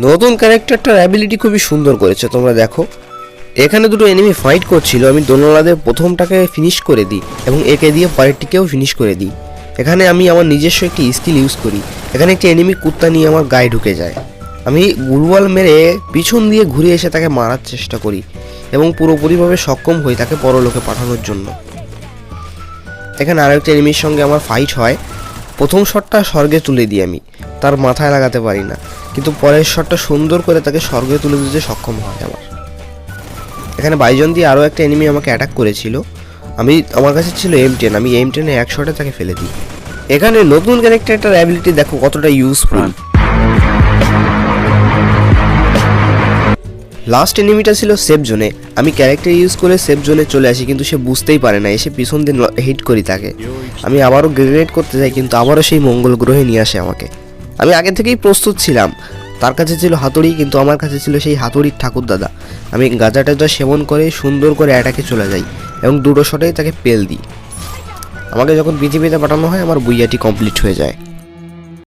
নতুন ক্যারেক্টারটার অ্যাবিলিটি খুবই সুন্দর করেছে, তোমরা দেখো। এখানে দুটো এনিমি ফাইট করছিল, আমি দোনোলাদের প্রথমটাকে ফিনিশ করে দিই এবং একে দিয়ে পরেরটিকেও ফিনিশ করে দিই। এখানে আমি আমার নিজস্ব একটি স্কিল ইউজ করি। এখানে একটি এনিমি কুত্তা নিয়ে আমার গায়ে ঢুকে যায়, আমি গুলওয়াল মেরে পিছন দিয়ে ঘুরে এসে তাকে মারার চেষ্টা করি এবং পুরোপুরিভাবে সক্ষম হই তাকে পরলোকে পাঠানোর জন্য। এখানে আরও একটা এনিমির সঙ্গে আমার ফাইট হয়। প্রথম শটটা স্বর্গে তুলে দিই, আমি তার মাথায় লাগাতে পারি না, কিন্তু পরের শটটা সুন্দর করে তাকে স্বর্গে তুলে দিতে সক্ষম হয় আমার। এখানে বাইজন দিয়ে আরও একটা এনিমি আমাকে অ্যাটাক করেছিল, আমার কাছে ছিল M10, আমি M10 এক শটে তাকে ফেলে দিই। এখানে নতুন ক্যারেক্টারটার অ্যাবিলিটি দেখো কতটা ইউজফুল। লাস্ট এনিমিটা ছিল সেফ জোনে, আমি ক্যারেক্টার ইউজ করে সেফ জোনে চলে আসি, কিন্তু সে বুঝতেই পারে না, এসে পিছন দিয়ে হিট করি তাকে। আমি আবারও গ্রেনেড করতে যাই, কিন্তু আবারও সেই মঙ্গল গ্রহে নিয়ে আসে আমাকে। আমি আগে থেকেই প্রস্তুত ছিলাম, তার কাছে ছিল হাতুড়ি, কিন্তু আমার কাছে ছিল সেই হাতুড়ির ঠাকুর দাদা। আমি গাঁজা টাজা সেবন করে সুন্দর করে অ্যাটাকে চলে যাই এবং দুটো শটেই তাকে পেল দিই। আমাকে যখন পৃথিবীতে পাঠানো হয় আমার বুইয়াটি কমপ্লিট হয়ে যায়।